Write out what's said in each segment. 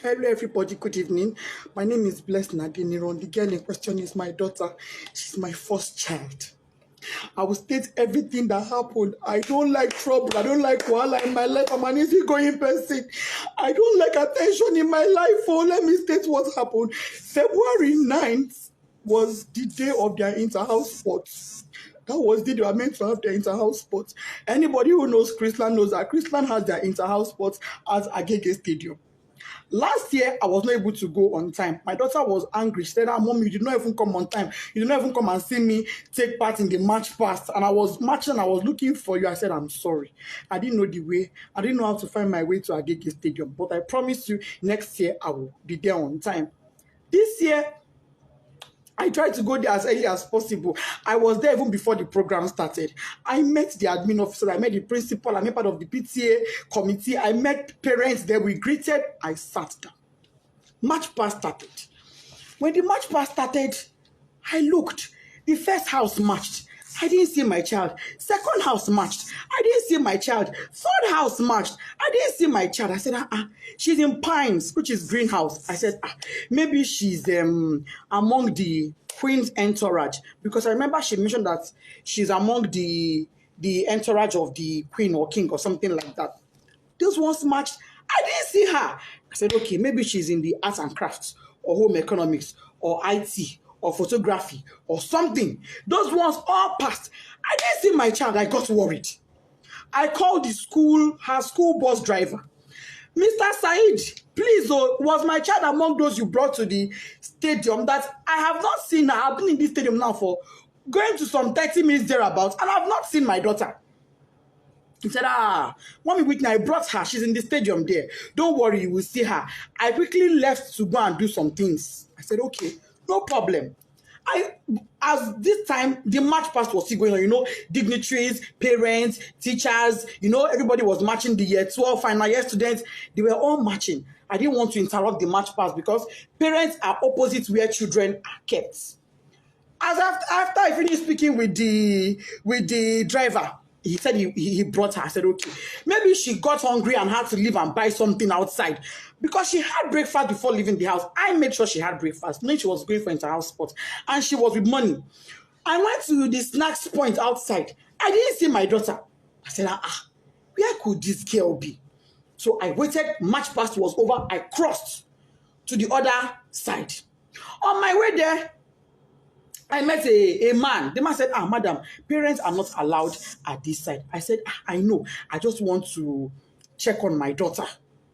Hello everybody, good evening. My name is Blessed Nadine. The girl in question is my daughter. She's my first child. I will state everything that happened. I don't like trouble. I don't like wahala in my life. I'm an easygoing person. I don't like attention in my life. Oh, let me state what happened. February 9th was the day of their inter-house sports. That was the day they were meant to have their inter-house sports. Anybody who knows ChrisLand knows that ChrisLand has their inter-house sports at Agege Stadium. Last year, I was not able to go on time. My daughter was angry. She said, Mom, you did not even come on time. You did not even come and see me take part in the match past. And I was marching, I was looking for you. I said, I'm sorry. I didn't know the way. I didn't know how to find my way to Agege Stadium. But I promise you, next year, I will be there on time. This year, I tried to go there as early as possible. I was there even before the program started. I met the admin officer, I met the principal, I met part of the PTA committee, I met parents there, we greeted, I sat down. Match pass started. When the match pass started, I looked. The first house matched. I didn't see my child. Second house matched. I didn't see my child. Third house matched. I didn't see my child. I said, she's in Pines, which is greenhouse. I said, maybe she's among the queen's entourage. Because I remember she mentioned that she's among the entourage of the queen or king or something like that. Those ones matched. I didn't see her. I said, okay, maybe she's in the arts and crafts or home economics or IT or photography or something. Those ones all passed. I didn't see my child. I got worried. I called the school, her school bus driver. Mr. Said, please, was my child among those you brought to the stadium? That I have not seen her. I've been in this stadium now for going to some 30 minutes thereabouts, and I've not seen my daughter. He said, Mommy Whitney, I brought her. She's in the stadium there. Don't worry, you will see her. I quickly left to go and do some things. I said, okay, no problem. As this time, the march past was still going on, dignitaries, parents, teachers, everybody was marching. The year 12 final year students, they were all marching. I didn't want to interrupt the march past because parents are opposite where children are kept. As after I finished speaking with the driver, he said he brought her. I said, okay. Maybe she got hungry and had to leave and buy something outside. Because she had breakfast before leaving the house. I made sure she had breakfast, knowing she was going for inter-house sports. And she was with money. I went to the snacks point outside. I didn't see my daughter. I said, where could this girl be? So I waited. Match past was over. I crossed to the other side. On my way there, I met a man. The man said, madam, parents are not allowed at this side. I said, I know. I just want to check on my daughter.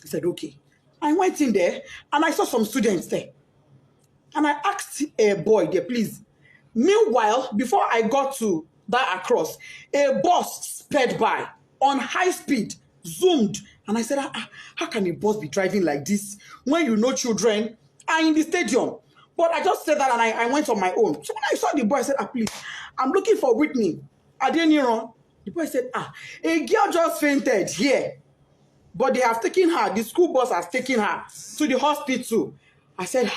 He said, okay. I went in there and I saw some students there. And I asked a boy there, please. Meanwhile, before I got to that across, a bus sped by on high speed, zoomed. And I said, how can a bus be driving like this when children are in the stadium? But I just said that and I went on my own. So when I saw the boy, I said, please, I'm looking for Whitney. Adeniro. The boy said, a girl just fainted here. But they have taken her, the school bus has taken her to the hospital. I said,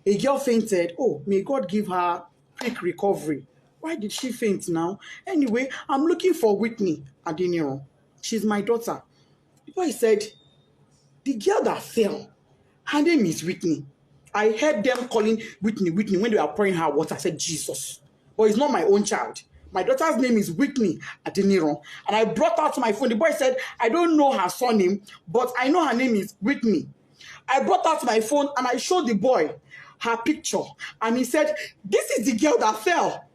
a girl fainted. Oh, may God give her quick recovery. Why did she faint now? Anyway, I'm looking for Whitney Adeniro. She's my daughter. The boy said, the girl that fell, her name is Whitney. I heard them calling Whitney when they were pouring her water. I said, Jesus. But it's not my own child. My daughter's name is Whitney Adeniro. And I brought out my phone. The boy said, I don't know her surname, but I know her name is Whitney. I brought out my phone and I showed the boy her picture. And he said, this is the girl that fell.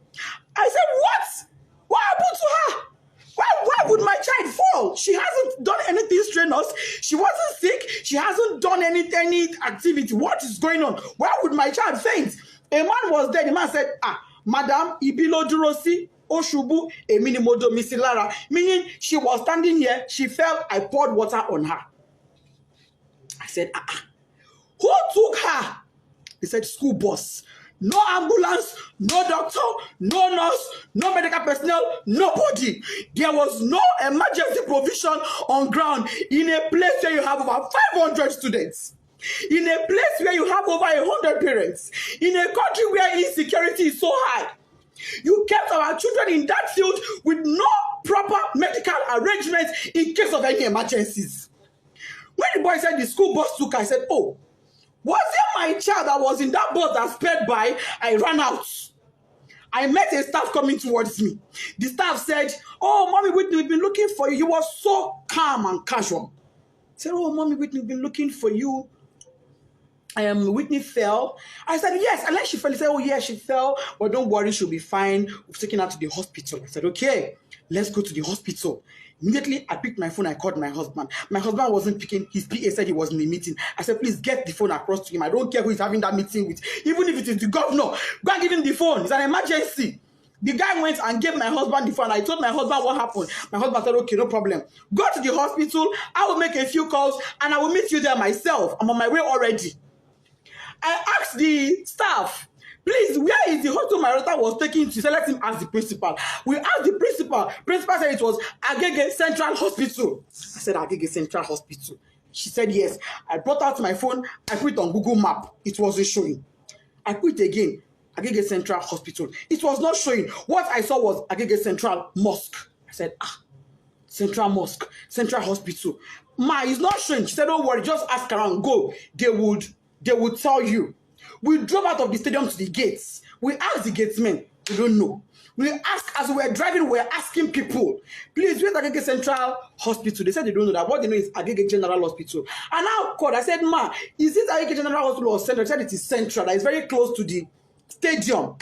I said, what? What happened to her? Why would my child fall? She hasn't done anything strenuous. She wasn't sick. She hasn't done any activity. What is going on? Why would my child faint? A man was there. The man said, Madam, ibilo durosi, oshubu, eminimodo misilara. Meaning she was standing here. She fell. I poured water on her. I said, who took her? He said, school bus. No ambulance, no doctor, no nurse, no medical personnel, nobody. There was no emergency provision on ground in a place where you have over 500 students. In a place where you have over 100 parents. In a country where insecurity is so high. You kept our children in that field with no proper medical arrangements in case of any emergencies. When the boy said the school bus took her, I said, oh, was it my child that was in that bus that sped by? I ran out. I met a staff coming towards me. The staff said, oh, Mommy Whitney, we've been looking for you. You were so calm and casual. I said, oh, Mommy Whitney, we've been looking for you. Whitney fell. I said, yes. And then she fell. He said, oh, yeah, she fell. But don't worry, she'll be fine. We've taken her to the hospital. I said, okay, let's go to the hospital. Immediately, I picked my phone. I called my husband. My husband wasn't picking. His PA said he was in a meeting. I said, please get the phone across to him. I don't care who he's having that meeting with. Even if it is the governor, go and give him the phone. It's an emergency. The guy went and gave my husband the phone. I told my husband what happened. My husband said, okay, no problem. Go to the hospital. I will make a few calls and I will meet you there myself. I'm on my way already. I asked the staff, please, where is the hospital my daughter was taken to? So let him ask the principal. We asked the principal. Principal said it was Agege Central Hospital. I said, Agege Central Hospital. She said, yes. I brought out my phone. I put it on Google Map. It wasn't showing. I put it again, Agege Central Hospital. It was not showing. What I saw was Agege Central Mosque. I said, Central Mosque, Central Hospital. Ma, it's not showing. She said, don't worry, just ask around. Go. They would tell you. We drove out of the stadium to the gates. We asked the gatesmen. We don't know. We asked, as we were driving, we were asking people, please, where's Agege Central Hospital? They said they don't know that. What they know is Agege General Hospital. And I called. I said, ma, is it Agege General Hospital or Central? They said it is Central. That is very close to the stadium.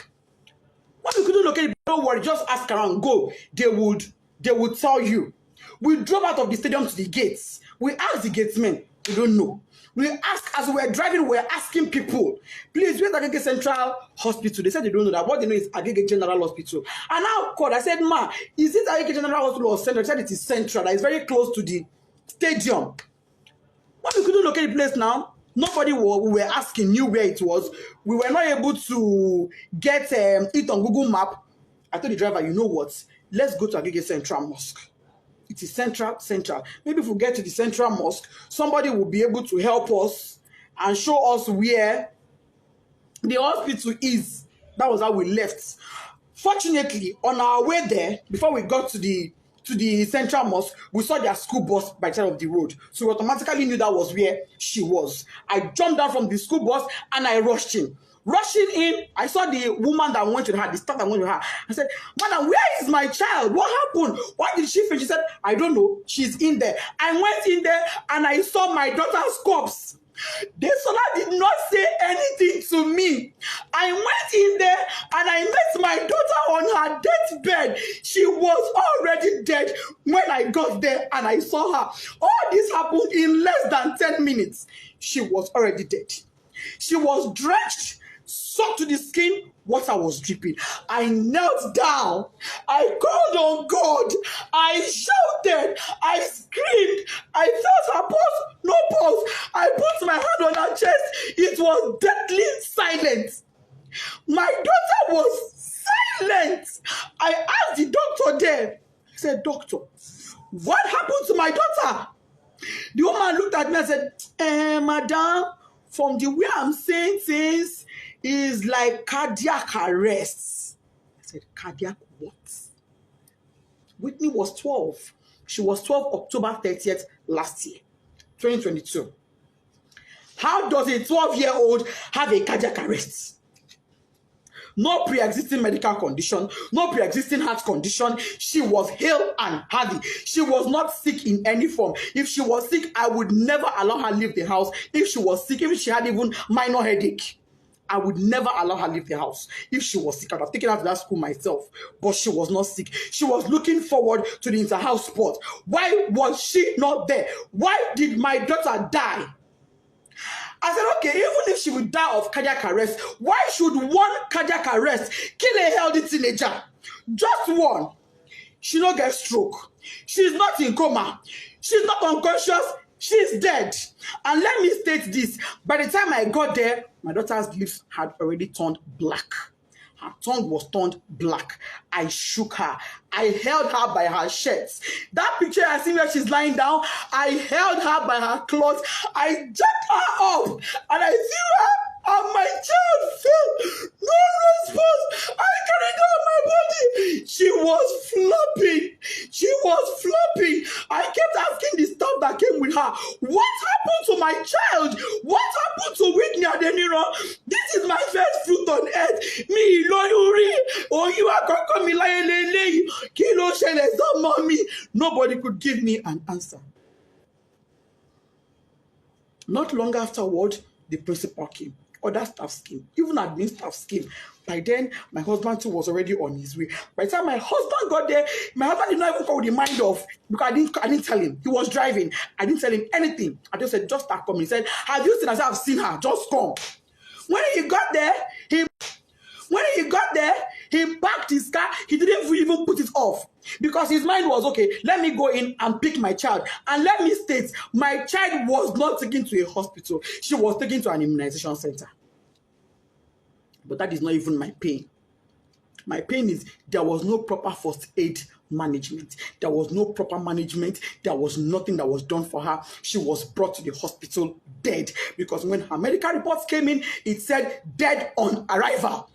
What we couldn't locate it, don't worry, just ask around. Go. They would tell you. We drove out of the stadium to the gates. We asked the gatesmen. We don't know. We asked, as we were driving, we were asking people, please, where's Agege Central Hospital? They said they don't know that. What they know is Agege General Hospital. And I called. I said, ma, is it Agege General Hospital or Central? They said it is Central. That is very close to the stadium. What we couldn't locate the place now, nobody we were asking knew where it was. We were not able to get it on Google Map. I told the driver, you know what? Let's go to Agege Central Mosque. It is central. Maybe if we get to the Central Mosque, somebody will be able to help us and show us where the hospital is. That was how we left. Fortunately, on our way there, before we got to the Central Mosque, we saw their school bus by the side of the road. So we automatically knew that was where she was. I jumped down from the school bus and I rushed in. Rushing in, I saw the woman that went with her, the staff that went with her. I said, madam, where is my child? What happened? Why did she faint? She said, I don't know. She's in there. I went in there and I saw my daughter's corpse. The Sola did not say anything to me. I went in there and I met my daughter on her deathbed. She was already dead when I got there and I saw her. All this happened in less than 10 minutes. She was already dead. She was drenched, soaked to the skin, water was dripping. I knelt down. I called on God. I shouted. I screamed. I felt her pulse. No pulse. I put my hand on her chest. It was deathly silent. My daughter was silent. I asked the doctor there. He said, doctor, what happened to my daughter? The woman looked at me and said, madam, from the way I'm saying things, is like cardiac arrest. I said, cardiac what? Whitney was 12. She was 12 October 30th last year, 2022. How does a 12-year-old have a cardiac arrest? No pre-existing medical condition, no pre-existing heart condition. She was hale and healthy. She was not sick in any form. If she was sick, I would never allow her leave the house. If she was sick, if she had even minor headache, I would never allow her leave the house. If she was sick, I'd have taken her to that school myself. But she was not sick. She was looking forward to the inter-house sport. Why was she not there? Why did my daughter die? I said, okay, even if she would die of cardiac arrest, why should one cardiac arrest kill a healthy teenager? Just one. She don't get stroke. She's not in coma. She's not unconscious. She's dead. And let me state this. By the time I got there, my daughter's lips had already turned black. Her tongue was turned black. I shook her. I held her by her shirts. That picture I see where she's lying down, I held her by her clothes. I jacked her up and I threw her and my child fell. No response. I carried her on my body. She was flopping. She was flopping. I kept asking the staff that came with her, what This is my first fruit on earth. Me, Lori, oh, you are going to come in Kilo Shele, some mommy. Nobody could give me an answer. Not long afterward, the principal came. Other staff came. Even admin staff came. By then, my husband too was already on his way. By the time my husband got there, my husband did not even call the mind off because I didn't tell him. He was driving. I didn't tell him anything. I just said, just start coming. He said, have you seen her? I said, I've seen her. Just come. When he got there, he parked his car. He didn't even put it off because his mind was, okay, let me go in and pick my child. And let me state, my child was not taken to a hospital. She was taken to an immunization center. But that is not even my pain. My pain is there was no proper first aid management. There was no proper management. There was nothing that was done for her. She was brought to the hospital dead because when her medical reports came in, it said dead on arrival.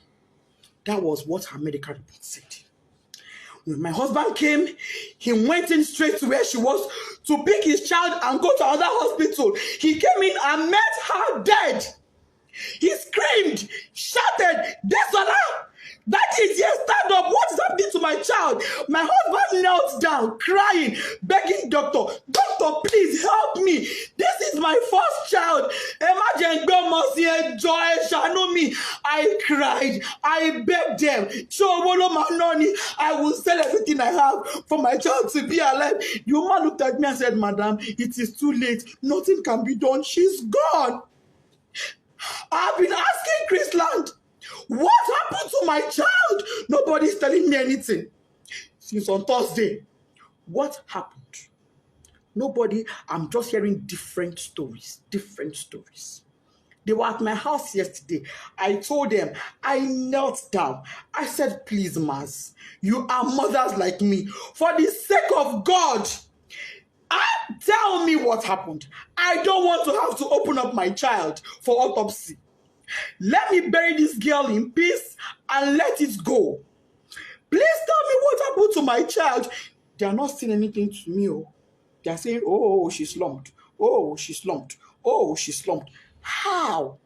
That was what her medical report said. When my husband came, he went in straight to where she was to pick his child and go to another hospital. He came in and met her dead. He screamed, shouted, Desola! That is, yes, stand up. What is happening to my child? My husband knelt down, crying, begging doctor, please help me. This is my first child. Imagine, joy, me. I cried. I begged them. I will sell everything I have for my child to be alive. The woman looked at me and said, Madam, it is too late. Nothing can be done. She's gone. I've been asking ChrisLand, what happened to my child? Nobody's telling me anything. Since on Thursday, what happened? Nobody, I'm just hearing different stories. They were at my house yesterday. I told them, I knelt down. I said, please, Mas, you are mothers like me. For the sake of God, tell me what happened. I don't want to have to open up my child for autopsy. Let me bury this girl in peace and let it go. Please tell me what happened to my child. They are not saying anything to me. They are saying, oh, she's slumped. Oh, she's slumped. Oh, she's slumped. How?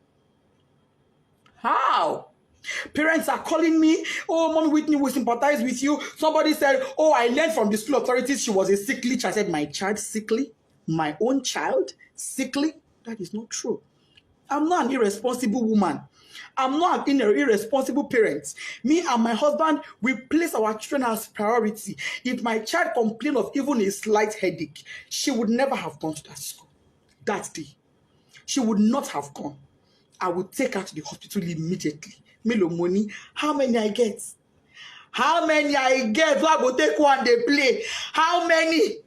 Parents are calling me, oh, Mommy Whitney will sympathize with you. Somebody said, oh, I learned from the school authorities she was a sickly child. I said, my child sickly? My own child sickly? That is not true. I'm not an irresponsible woman. I'm not an irresponsible parent. Me and my husband, we place our children as priority. If my child complained of even a slight headache, she would never have gone to that school that day. She would not have gone. I would take her to the hospital immediately. Melo money. How many I get? So I will take one, they play. How many?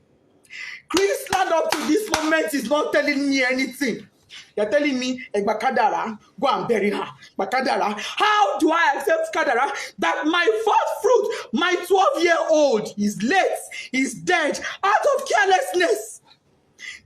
ChrisLand up to this moment is not telling me anything. They're telling me, Kadara, go and bury her. Kadara, how do I accept Kadara that my first fruit, my 12-year-old, is late, is dead, out of carelessness?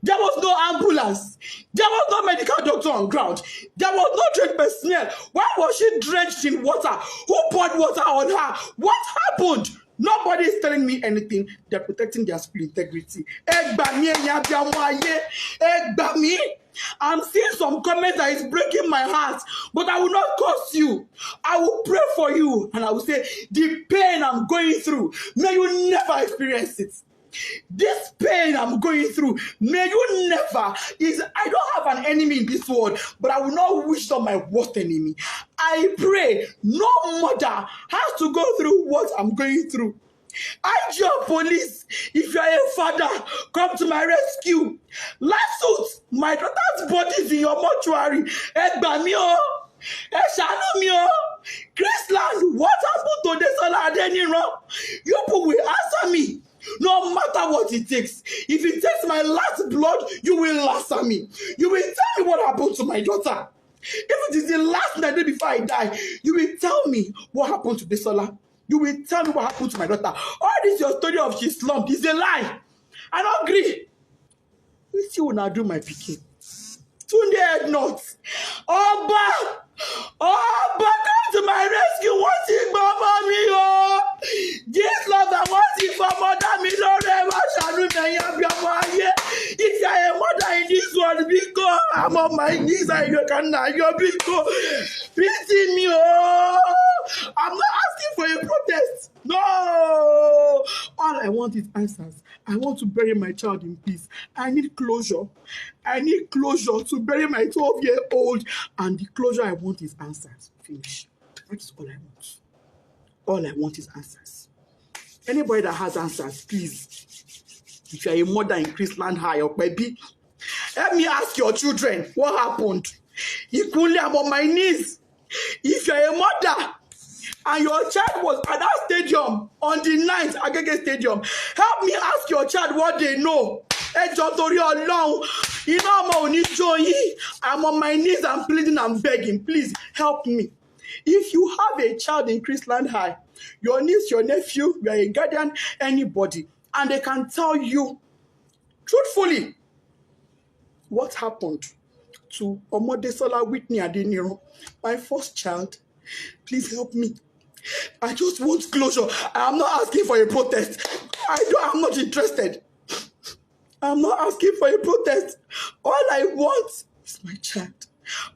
There was no ambulance. There was no medical doctor on ground. There was no trained personnel. Why was she drenched in water? Who poured water on her? What happened? Nobody is telling me anything. They're protecting their school integrity. I'm seeing some comments that is breaking my heart, but I will not curse you. I will pray for you, and I will say, the pain I'm going through, may you never experience it. This pain I'm going through, may you never. I don't have an enemy in this world, but I will not wish on my worst enemy. I pray no mother has to go through what I'm going through. IG police, if you are a father, come to my rescue. Last suit, my daughter's body is in your mortuary. ChrisLand, what happened to Desola Adeniro? You people will answer me. No matter what it takes. If it takes my last blood, you will answer me. You will tell me what happened to my daughter. If it is the last night before I die, you will tell me what happened to Desola. You will tell me what happened to my daughter. All this your story of she's slumped is a lie. I don't agree. You see when I do my picking. Tunde head nuts. Oba, come to my rescue. What's it, Mama me? Oh, this love I want it for mother me. If you are a mother in this world, because I'm a my knees and you can you're beating me. Oh, I'm not asking for a protest. No. All I want is answers. I want to bury my child in peace. I need closure. I need closure to bury my 12-year-old. And the closure I want is answers. Finish. That's all I want. All I want is answers. Anybody that has answers, please. If you're a mother in ChrisLand High or baby, help me ask your children what happened. Equally, I'm on my knees. If you're a mother and your child was at that stadium on the 9th Agege Stadium, help me ask your child what they know. I'm on my knees, I'm pleading, I'm begging. Please help me. If you have a child in ChrisLand High, your niece, your nephew, you are a guardian, anybody, and they can tell you truthfully what happened to Omodesola Whitney Adeniro, my first child, please help me. I just want closure. I am not asking for a protest. I'm not interested. I'm not asking for a protest. All I want is my child.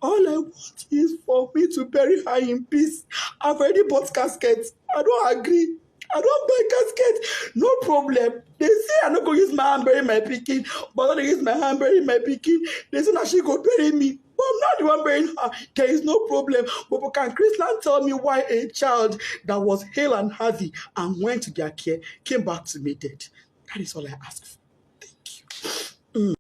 All I want is for me to bury her in peace. I've already bought caskets. I don't agree. I don't buy casket. No problem. They say I'm not going to use my hand bury my pikin, but I'm going to use my hand bury my pikin. They say that she go bury me. But I'm not the one burying her. There is no problem. But can ChrisLand tell me why a child that was hale and healthy and went to their care came back to me dead? That is all I ask for. Thank you.